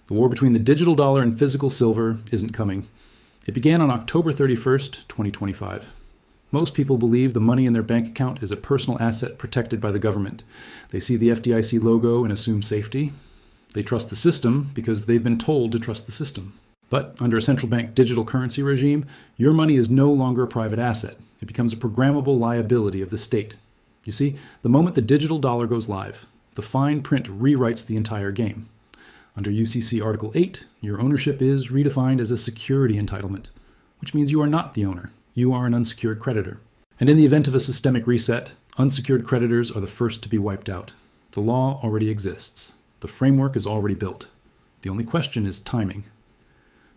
The war between the digital dollar and physical silver isn't coming. It began on October 31st, 2025. Most people believe the money in their bank account is a personal asset protected by the government. They see the FDIC logo and assume safety. They trust the system because they've been told to trust the system. But under a central bank digital currency regime, your money is no longer a private asset. It becomes a programmable liability of the state. You see, the moment the digital dollar goes live, the fine print rewrites the entire game. Under UCC Article 8, your ownership is redefined as a security entitlement, which means you are not the owner. You are an unsecured creditor. And in the event of a systemic reset, unsecured creditors are the first to be wiped out. The law already exists. The framework is already built. The only question is timing.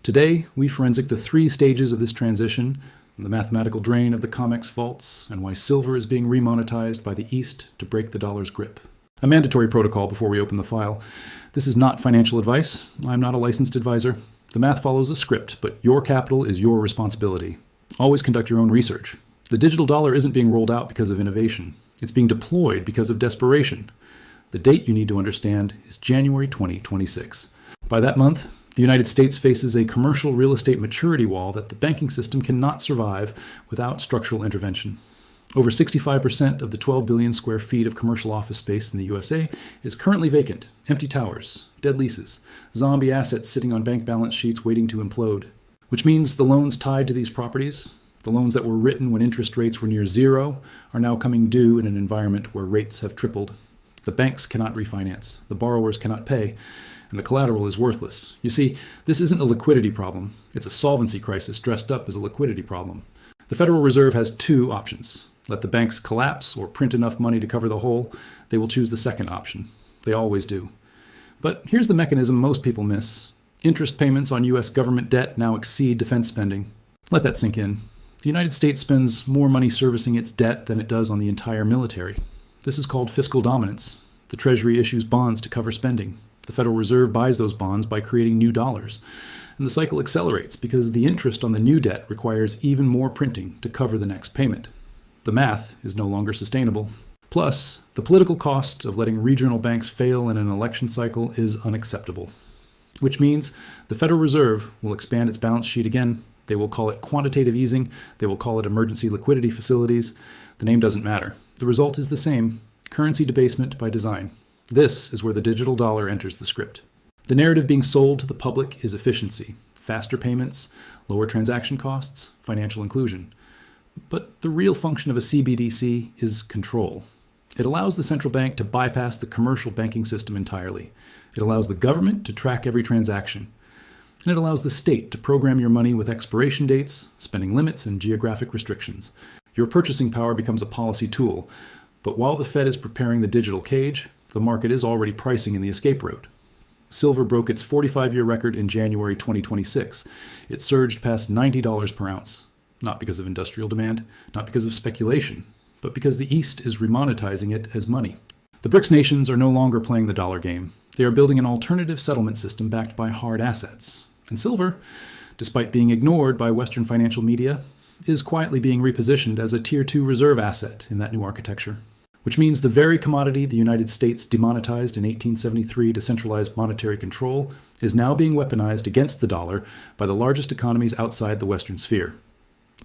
Today, we forensic the 3 stages of this transition, the mathematical drain of the COMEX vaults, and why silver is being remonetized by the East to break the dollar's grip. A mandatory protocol before we open the file. This is not financial advice. I'm not a licensed advisor. The math follows a script, but your capital is your responsibility. Always conduct your own research. The digital dollar isn't being rolled out because of innovation. It's being deployed because of desperation. The date you need to understand is January 2026. By that month, the United States faces a commercial real estate maturity wall that the banking system cannot survive without structural intervention. Over 65% of the 12 billion square feet of commercial office space in the USA is currently vacant, empty towers, dead leases, zombie assets sitting on bank balance sheets waiting to implode. Which means the loans tied to these properties, the loans that were written when interest rates were near zero, are now coming due in an environment where rates have tripled. The banks cannot refinance, the borrowers cannot pay, and the collateral is worthless. You see, this isn't a liquidity problem. It's a solvency crisis dressed up as a liquidity problem. The Federal Reserve has 2 options. Let the banks collapse or print enough money to cover the hole. They will choose the second option. They always do. But here's the mechanism most people miss. Interest payments on U.S. government debt now exceed defense spending. Let that sink in. The United States spends more money servicing its debt than it does on the entire military. This is called fiscal dominance. The Treasury issues bonds to cover spending. The Federal Reserve buys those bonds by creating new dollars. And the cycle accelerates because the interest on the new debt requires even more printing to cover the next payment. The math is no longer sustainable. Plus, the political cost of letting regional banks fail in an election cycle is unacceptable. Which means the Federal Reserve will expand its balance sheet again. They will call it quantitative easing. They will call it emergency liquidity facilities. The name doesn't matter. The result is the same: currency debasement by design. This is where the digital dollar enters the script. The narrative being sold to the public is efficiency, faster payments, lower transaction costs, financial inclusion. But the real function of a CBDC is control. It allows the central bank to bypass the commercial banking system entirely. It allows the government to track every transaction. And it allows the state to program your money with expiration dates, spending limits, and geographic restrictions. Your purchasing power becomes a policy tool. But while the Fed is preparing the digital cage, the market is already pricing in the escape route. Silver broke its 45-year record in January 2026. It surged past $90 per ounce. Not because of industrial demand, not because of speculation, but because the East is remonetizing it as money. The BRICS nations are no longer playing the dollar game. They are building an alternative settlement system backed by hard assets. And silver, despite being ignored by Western financial media, is quietly being repositioned as a Tier 2 reserve asset in that new architecture. Which means the very commodity the United States demonetized in 1873 to centralize monetary control is now being weaponized against the dollar by the largest economies outside the Western sphere.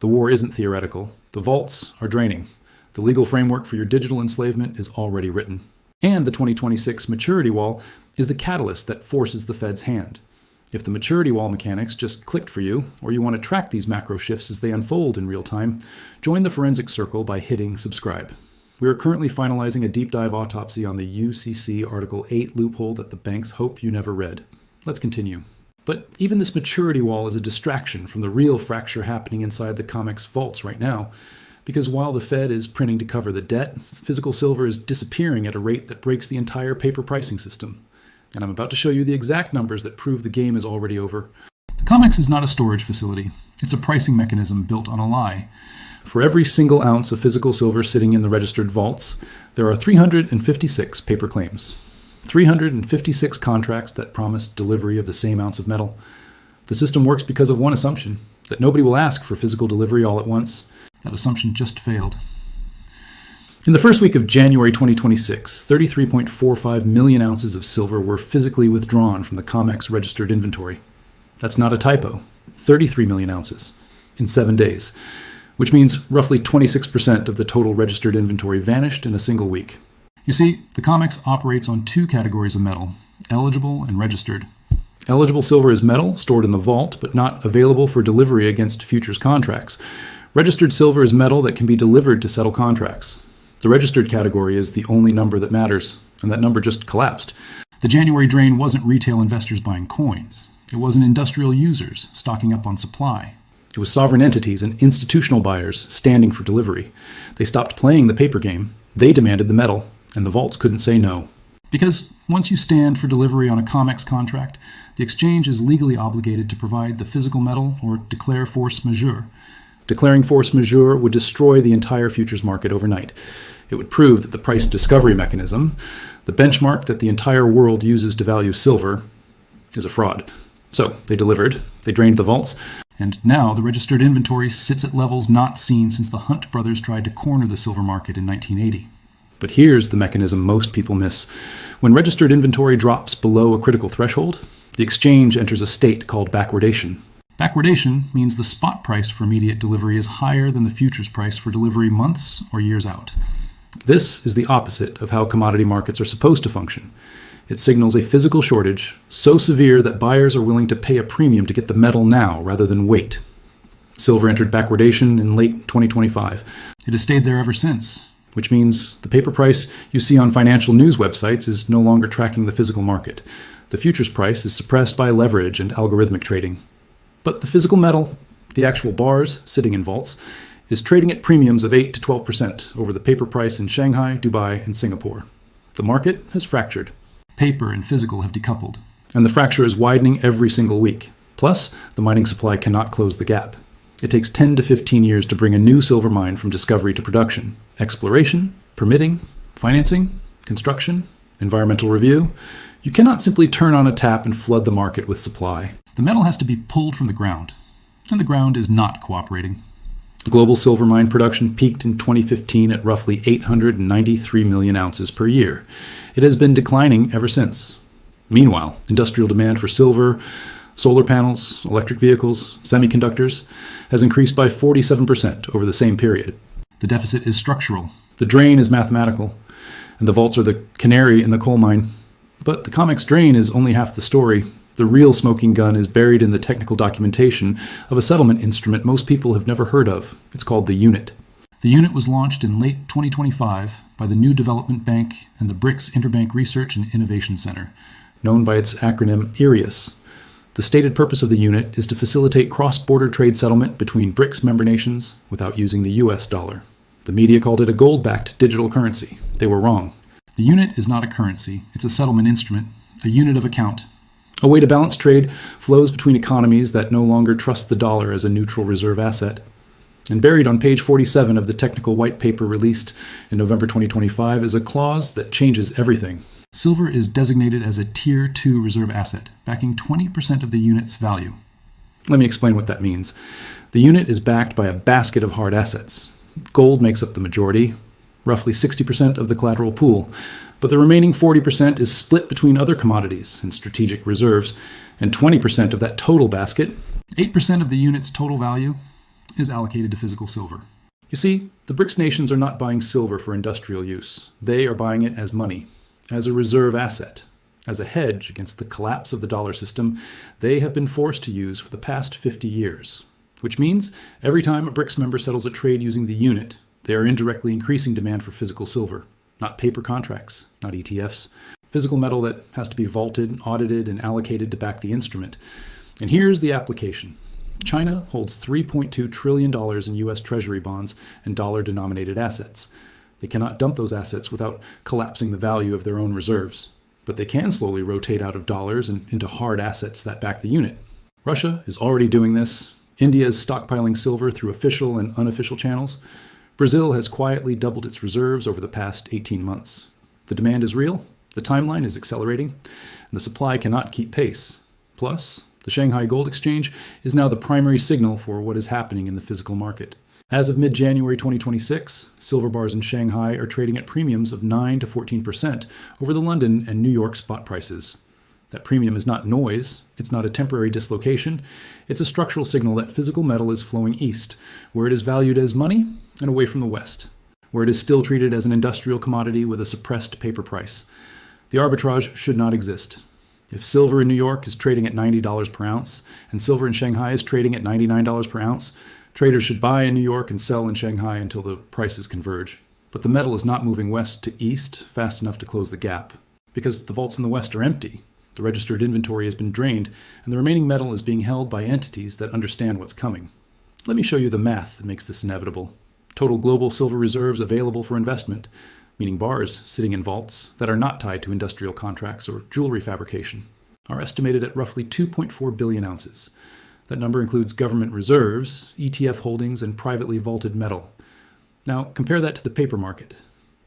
The war isn't theoretical. The vaults are draining. The legal framework for your digital enslavement is already written. And the 2026 maturity wall is the catalyst that forces the Fed's hand. If the maturity wall mechanics just clicked for you, or you want to track these macro shifts as they unfold in real time, join the Forensic Circle by hitting subscribe. We are currently finalizing a deep dive autopsy on the UCC Article 8 loophole that the banks hope you never read. Let's continue. But even this maturity wall is a distraction from the real fracture happening inside the COMEX vaults right now, because while the Fed is printing to cover the debt, physical silver is disappearing at a rate that breaks the entire paper pricing system. And I'm about to show you the exact numbers that prove the game is already over. The COMEX is not a storage facility. It's a pricing mechanism built on a lie. For every single ounce of physical silver sitting in the registered vaults, there are 356 paper claims. 356 contracts that promise delivery of the same ounce of metal. The system works because of one assumption, that nobody will ask for physical delivery all at once. That assumption just failed. In the first week of January 2026, 33.45 million ounces of silver were physically withdrawn from the COMEX registered inventory. That's not a typo. 33 million ounces in 7 days, which means roughly 26% of the total registered inventory vanished in a single week. You see, the COMEX operates on two categories of metal, eligible and registered. Eligible silver is metal stored in the vault, but not available for delivery against futures contracts. Registered silver is metal that can be delivered to settle contracts. The registered category is the only number that matters, and that number just collapsed. The January drain wasn't retail investors buying coins. It wasn't industrial users stocking up on supply. It was sovereign entities and institutional buyers standing for delivery. They stopped playing the paper game. They demanded the metal, and the vaults couldn't say no. Because once you stand for delivery on a COMEX contract, the exchange is legally obligated to provide the physical metal or declare force majeure. Declaring force majeure would destroy the entire futures market overnight. It would prove that the price discovery mechanism, the benchmark that the entire world uses to value silver, is a fraud. So they delivered, they drained the vaults, and now the registered inventory sits at levels not seen since the Hunt brothers tried to corner the silver market in 1980. But here's the mechanism most people miss. When registered inventory drops below a critical threshold, the exchange enters a state called backwardation. Backwardation means the spot price for immediate delivery is higher than the futures price for delivery months or years out. This is the opposite of how commodity markets are supposed to function. It signals a physical shortage so severe that buyers are willing to pay a premium to get the metal now rather than wait. Silver entered backwardation in late 2025. It has stayed there ever since, which means the paper price you see on financial news websites is no longer tracking the physical market. The futures price is suppressed by leverage and algorithmic trading. But the physical metal, the actual bars sitting in vaults, is trading at premiums of 8 to 12% over the paper price in Shanghai, Dubai, and Singapore. The market has fractured. Paper and physical have decoupled, and the fracture is widening every single week. Plus, the mining supply cannot close the gap. It takes 10 to 15 years to bring a new silver mine from discovery to production. Exploration, permitting, financing, construction, environmental review. You cannot simply turn on a tap and flood the market with supply. The metal has to be pulled from the ground, and the ground is not cooperating. Global silver mine production peaked in 2015 at roughly 893 million ounces per year. It has been declining ever since. Meanwhile, industrial demand for silver, solar panels, electric vehicles, semiconductors has increased by 47% over the same period. The deficit is structural. The drain is mathematical, and the vaults are the canary in the coal mine. But the COMEX drain is only half the story. The real smoking gun is buried in the technical documentation of a settlement instrument most people have never heard of. It's called the unit. The unit was launched in late 2025 by the New Development Bank and the BRICS Interbank Research and Innovation Center, known by its acronym IRIUS. The stated purpose of the unit is to facilitate cross-border trade settlement between BRICS member nations without using the US dollar. The media called it a gold-backed digital currency. They were wrong. The unit is not a currency. It's a settlement instrument, a unit of account. A way to balance trade flows between economies that no longer trust the dollar as a neutral reserve asset. And buried on page 47 of the technical white paper released in November 2025 is a clause that changes everything. Silver is designated as a Tier 2 reserve asset, backing 20% of the unit's value. Let me explain what that means. The unit is backed by a basket of hard assets. Gold makes up the majority, roughly 60% of the collateral pool. But the remaining 40% is split between other commodities and strategic reserves, and 20% of that total basket, 8% of the unit's total value, is allocated to physical silver. You see, the BRICS nations are not buying silver for industrial use. They are buying it as money, as a reserve asset, as a hedge against the collapse of the dollar system they have been forced to use for the past 50 years. Which means every time a BRICS member settles a trade using the unit, they are indirectly increasing demand for physical silver. Not paper contracts, not ETFs. Physical metal that has to be vaulted, audited, and allocated to back the instrument. And here's the application. China holds $3.2 trillion in U.S. Treasury bonds and dollar-denominated assets. They cannot dump those assets without collapsing the value of their own reserves. But they can slowly rotate out of dollars and into hard assets that back the unit. Russia is already doing this. India is stockpiling silver through official and unofficial channels. Brazil has quietly doubled its reserves over the past 18 months. The demand is real, the timeline is accelerating, and the supply cannot keep pace. Plus, the Shanghai Gold Exchange is now the primary signal for what is happening in the physical market. As of mid-January 2026, silver bars in Shanghai are trading at premiums of 9 to 14% over the London and New York spot prices. That premium is not noise, it's not a temporary dislocation, it's a structural signal that physical metal is flowing east, where it is valued as money, and away from the west, where it is still treated as an industrial commodity with a suppressed paper price. The arbitrage should not exist. If silver in New York is trading at $90 per ounce, and silver in Shanghai is trading at $99 per ounce, traders should buy in New York and sell in Shanghai until the prices converge. But the metal is not moving west to east fast enough to close the gap, because the vaults in the west are empty. The registered inventory has been drained, and the remaining metal is being held by entities that understand what's coming. Let me show you the math that makes this inevitable. Total global silver reserves available for investment, meaning bars sitting in vaults that are not tied to industrial contracts or jewelry fabrication, are estimated at roughly 2.4 billion ounces. That number includes government reserves, ETF holdings, and privately vaulted metal. Now, compare that to the paper market.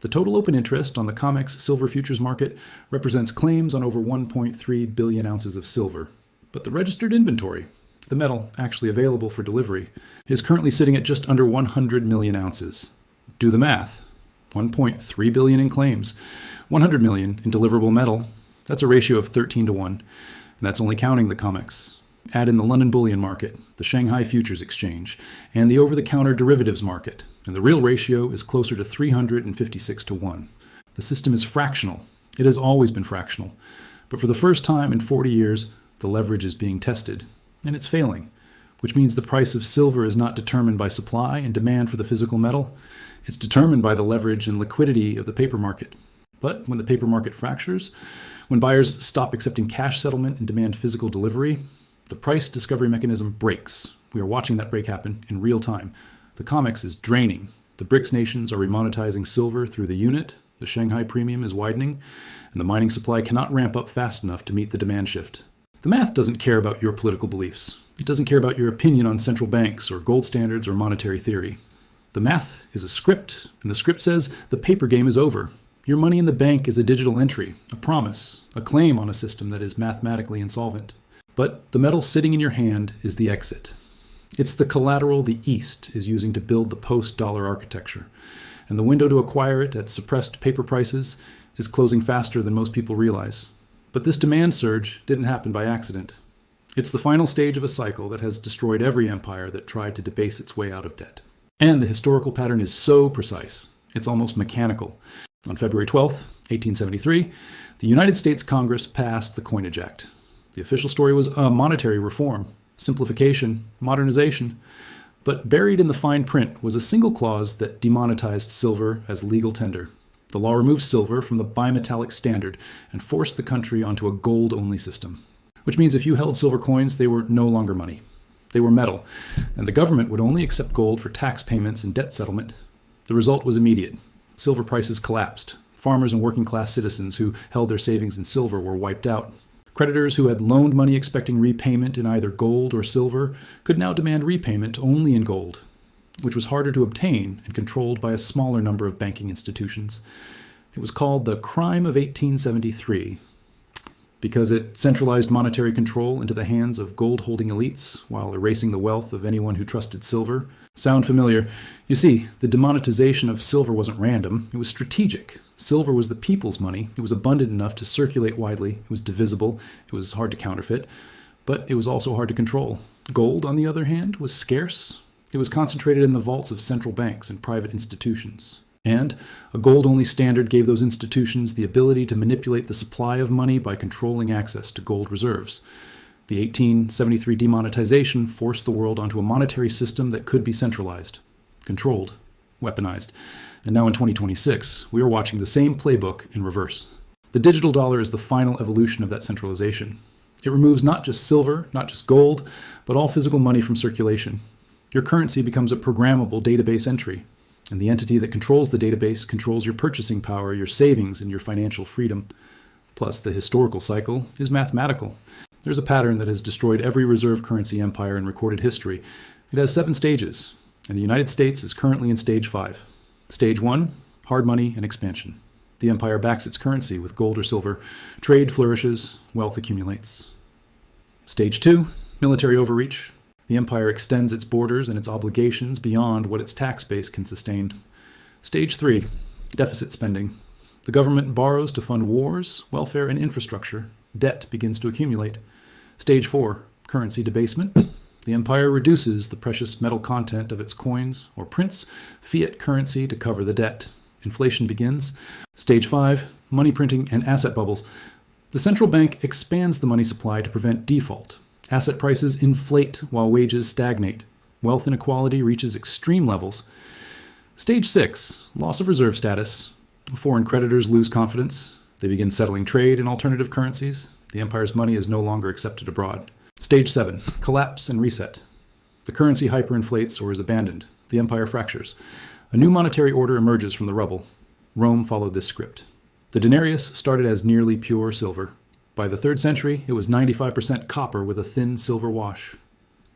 The total open interest on the COMEX silver futures market represents claims on over 1.3 billion ounces of silver. But the registered inventory, the metal actually available for delivery, is currently sitting at just under 100 million ounces. Do the math. 1.3 billion in claims, 100 million in deliverable metal. That's a ratio of 13 to 1. And that's only counting the COMEX. Add in the London bullion market, the Shanghai Futures Exchange, and the over-the-counter derivatives market, and the real ratio is closer to 356 to 1. The system is fractional. It has always been fractional. But for the first time in 40 years, the leverage is being tested, and it's failing, which means the price of silver is not determined by supply and demand for the physical metal. It's determined by the leverage and liquidity of the paper market. But when the paper market fractures, when buyers stop accepting cash settlement and demand physical delivery, the price discovery mechanism breaks. We are watching that break happen in real time. The COMEX is draining. The BRICS nations are remonetizing silver through the unit. The Shanghai premium is widening. And the mining supply cannot ramp up fast enough to meet the demand shift. The math doesn't care about your political beliefs. It doesn't care about your opinion on central banks or gold standards or monetary theory. The math is a script, and the script says the paper game is over. Your money in the bank is a digital entry, a promise, a claim on a system that is mathematically insolvent. But the metal sitting in your hand is the exit. It's the collateral the East is using to build the post-dollar architecture. And the window to acquire it at suppressed paper prices is closing faster than most people realize. But this demand surge didn't happen by accident. It's the final stage of a cycle that has destroyed every empire that tried to debase its way out of debt. And the historical pattern is so precise, it's almost mechanical. On February 12th, 1873, the United States Congress passed the Coinage Act. The official story was a monetary reform, simplification, modernization. But buried in the fine print was a single clause that demonetized silver as legal tender. The law removed silver from the bimetallic standard and forced the country onto a gold-only system. Which means if you held silver coins, they were no longer money. They were metal, and the government would only accept gold for tax payments and debt settlement. The result was immediate. Silver prices collapsed. Farmers and working-class citizens who held their savings in silver were wiped out. Creditors who had loaned money expecting repayment in either gold or silver could now demand repayment only in gold, which was harder to obtain and controlled by a smaller number of banking institutions. It was called the Crime of 1873 because it centralized monetary control into the hands of gold-holding elites while erasing the wealth of anyone who trusted silver. Sound familiar? You see, the demonetization of silver wasn't random. It was strategic. Silver was the people's money. It was abundant enough to circulate widely. It was divisible. It was hard to counterfeit. But it was also hard to control. Gold, on the other hand, was scarce. It was concentrated in the vaults of central banks and private institutions. And a gold-only standard gave those institutions the ability to manipulate the supply of money by controlling access to gold reserves. The 1873 demonetization forced the world onto a monetary system that could be centralized, controlled, weaponized. And now in 2026, we are watching the same playbook in reverse. The digital dollar is the final evolution of that centralization. It removes not just silver, not just gold, but all physical money from circulation. Your currency becomes a programmable database entry, and the entity that controls the database controls your purchasing power, your savings, and your financial freedom. Plus, the historical cycle is mathematical. There's a pattern that has destroyed every reserve currency empire in recorded history. It has 7 stages, and the United States is currently in stage 5. Stage 1, hard money and expansion. The empire backs its currency with gold or silver. Trade flourishes, wealth accumulates. Stage 2, military overreach. The empire extends its borders and its obligations beyond what its tax base can sustain. Stage 3, deficit spending. The government borrows to fund wars, welfare, and infrastructure. Debt begins to accumulate. Stage 4, currency debasement. The empire reduces the precious metal content of its coins or prints fiat currency to cover the debt. Inflation begins. Stage 5, money printing and asset bubbles. The central bank expands the money supply to prevent default. Asset prices inflate while wages stagnate. Wealth inequality reaches extreme levels. Stage 6, loss of reserve status. Foreign creditors lose confidence. They begin settling trade in alternative currencies. The empire's money is no longer accepted abroad. Stage 7, collapse and reset. The currency hyperinflates or is abandoned. The empire fractures. A new monetary order emerges from the rubble. Rome followed this script. The denarius started as nearly pure silver. By the 3rd century, it was 95% copper with a thin silver wash.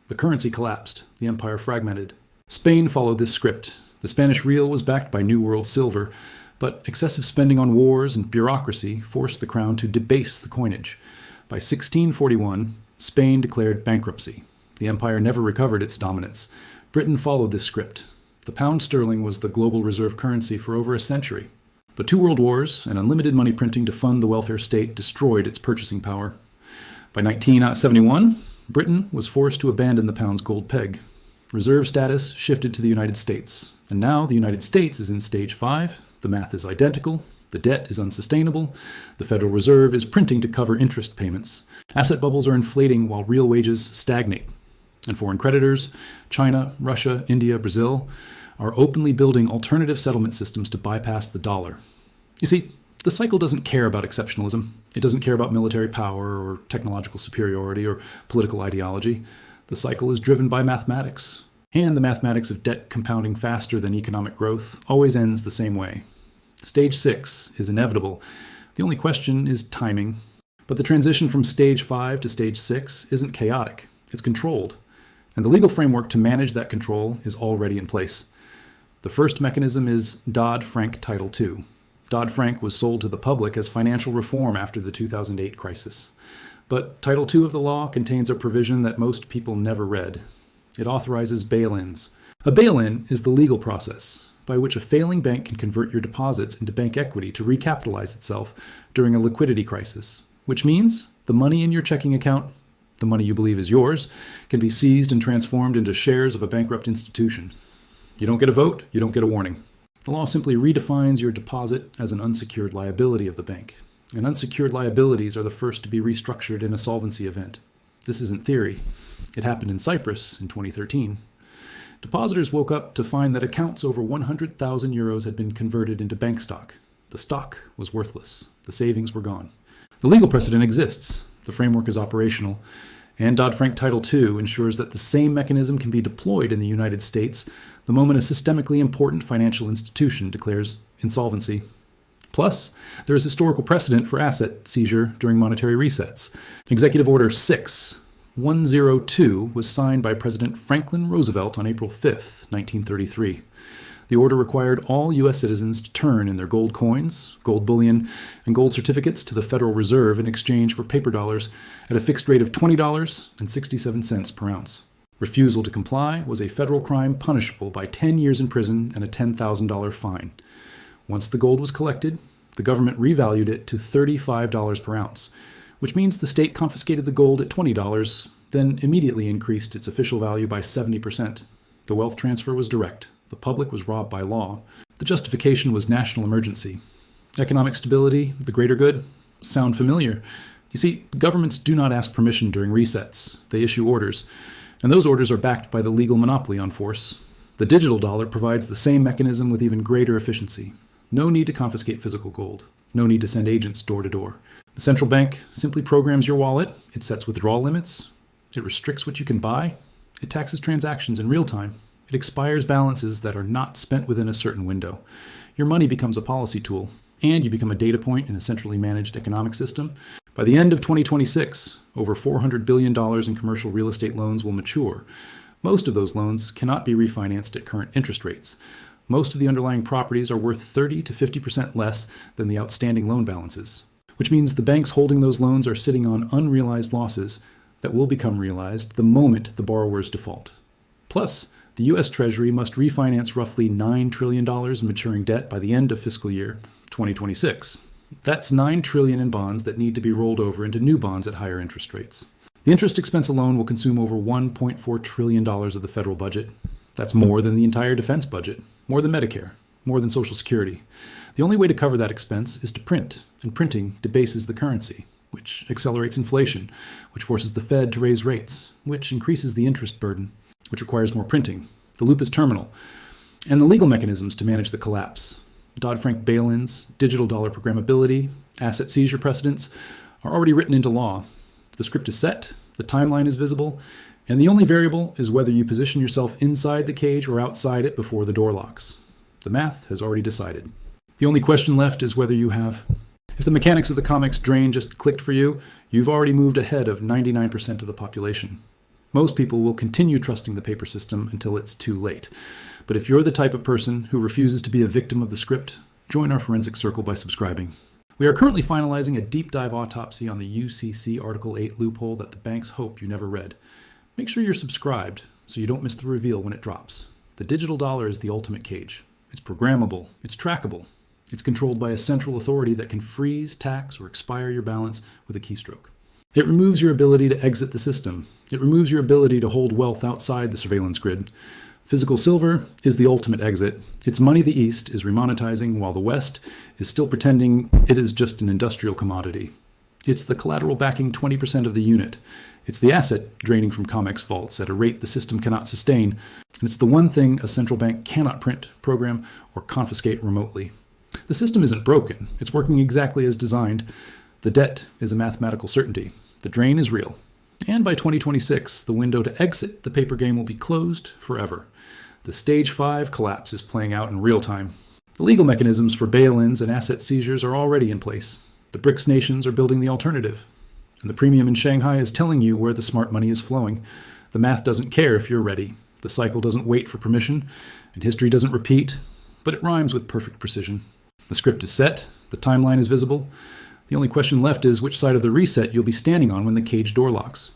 The currency collapsed. The empire fragmented. Spain followed this script. The Spanish real was backed by New World silver, but excessive spending on wars and bureaucracy forced the crown to debase the coinage. By 1641, Spain declared bankruptcy. The empire never recovered its dominance. Britain followed this script. The pound sterling was the global reserve currency for over a century. But 2 world wars and unlimited money printing to fund the welfare state destroyed its purchasing power. By 1971, Britain was forced to abandon the pound's gold peg. Reserve status shifted to the United States. And now the United States is in stage 5. The math is identical. The debt is unsustainable. The Federal Reserve is printing to cover interest payments. Asset bubbles are inflating while real wages stagnate. And foreign creditors, China, Russia, India, Brazil, are openly building alternative settlement systems to bypass the dollar. You see, the cycle doesn't care about exceptionalism. It doesn't care about military power or technological superiority or political ideology. The cycle is driven by mathematics. And the mathematics of debt compounding faster than economic growth always ends the same way. Stage 6 is inevitable. The only question is timing. But the transition from stage 5 to stage 6 isn't chaotic. It's controlled. And the legal framework to manage that control is already in place. The first mechanism is Dodd-Frank Title II. Dodd-Frank was sold to the public as financial reform after the 2008 crisis. But Title II of the law contains a provision that most people never read. It authorizes bail-ins. A bail-in is the legal process by which a failing bank can convert your deposits into bank equity to recapitalize itself during a liquidity crisis, which means the money in your checking account, the money you believe is yours, can be seized and transformed into shares of a bankrupt institution. You don't get a vote, you don't get a warning. The law simply redefines your deposit as an unsecured liability of the bank. And unsecured liabilities are the first to be restructured in a solvency event. This isn't theory. It happened in Cyprus in 2013. Depositors woke up to find that accounts over 100,000 euros had been converted into bank stock. The stock was worthless. The savings were gone. The legal precedent exists. The framework is operational. And Dodd-Frank Title II ensures that the same mechanism can be deployed in the United States the moment a systemically important financial institution declares insolvency. Plus, there is historical precedent for asset seizure during monetary resets. Executive Order 6102 was signed by President Franklin Roosevelt on April 5, 1933. The order required all U.S. citizens to turn in their gold coins, gold bullion, and gold certificates to the Federal Reserve in exchange for paper dollars at a fixed rate of $20.67 per ounce. Refusal to comply was a federal crime punishable by 10 years in prison and a $10,000 fine. Once the gold was collected, the government revalued it to $35 per ounce, which means the state confiscated the gold at $20, then immediately increased its official value by 70%. The wealth transfer was direct. The public was robbed by law. The justification was national emergency. Economic stability, the greater good, sound familiar. You see, governments do not ask permission during resets. They issue orders, and those orders are backed by the legal monopoly on force. The digital dollar provides the same mechanism with even greater efficiency. No need to confiscate physical gold. No need to send agents door to door. The central bank simply programs your wallet. It sets withdrawal limits. It restricts what you can buy. It taxes transactions in real time. It expires balances that are not spent within a certain window. Your money becomes a policy tool, and you become a data point in a centrally managed economic system. By the end of 2026, over $400 billion in commercial real estate loans will mature. Most of those loans cannot be refinanced at current interest rates. Most of the underlying properties are worth 30 to 50% less than the outstanding loan balances, which means the banks holding those loans are sitting on unrealized losses that will become realized the moment the borrowers default. Plus, the U.S. Treasury must refinance roughly $9 trillion in maturing debt by the end of fiscal year 2026. That's $9 trillion in bonds that need to be rolled over into new bonds at higher interest rates. The interest expense alone will consume over $1.4 trillion of the federal budget. That's more than the entire defense budget, more than Medicare, more than Social Security. The only way to cover that expense is to print, and printing debases the currency, which accelerates inflation, which forces the Fed to raise rates, which increases the interest burden, which requires more printing. The loop is terminal. And the legal mechanisms to manage the collapse, Dodd-Frank bail-ins, digital dollar programmability, asset seizure precedents, are already written into law. The script is set, the timeline is visible, and the only variable is whether you position yourself inside the cage or outside it before the door locks. The math has already decided. The only question left is whether you have. If the mechanics of the COMEX drain just clicked for you, you've already moved ahead of 99% of the population. Most people will continue trusting the paper system until it's too late. But if you're the type of person who refuses to be a victim of the script, join our forensic circle by subscribing. We are currently finalizing a deep dive autopsy on the UCC Article 8 loophole that the banks hope you never read. Make sure you're subscribed so you don't miss the reveal when it drops. The digital dollar is the ultimate cage. It's programmable, it's trackable, it's controlled by a central authority that can freeze, tax, or expire your balance with a keystroke. It removes your ability to exit the system. It removes your ability to hold wealth outside the surveillance grid. Physical silver is the ultimate exit. It's money the East is remonetizing while the West is still pretending it is just an industrial commodity. It's the collateral backing 20% of the unit. It's the asset draining from COMEX vaults at a rate the system cannot sustain. And it's the one thing a central bank cannot print, program, or confiscate remotely. The system isn't broken. It's working exactly as designed. The debt is a mathematical certainty. The drain is real. And by 2026, the window to exit the paper game will be closed forever. The Stage 5 collapse is playing out in real time. The legal mechanisms for bail-ins and asset seizures are already in place. The BRICS nations are building the alternative. And the premium in Shanghai is telling you where the smart money is flowing. The math doesn't care if you're ready. The cycle doesn't wait for permission, and history doesn't repeat, but it rhymes with perfect precision. The script is set. The timeline is visible. The only question left is which side of the reset you'll be standing on when the cage door locks.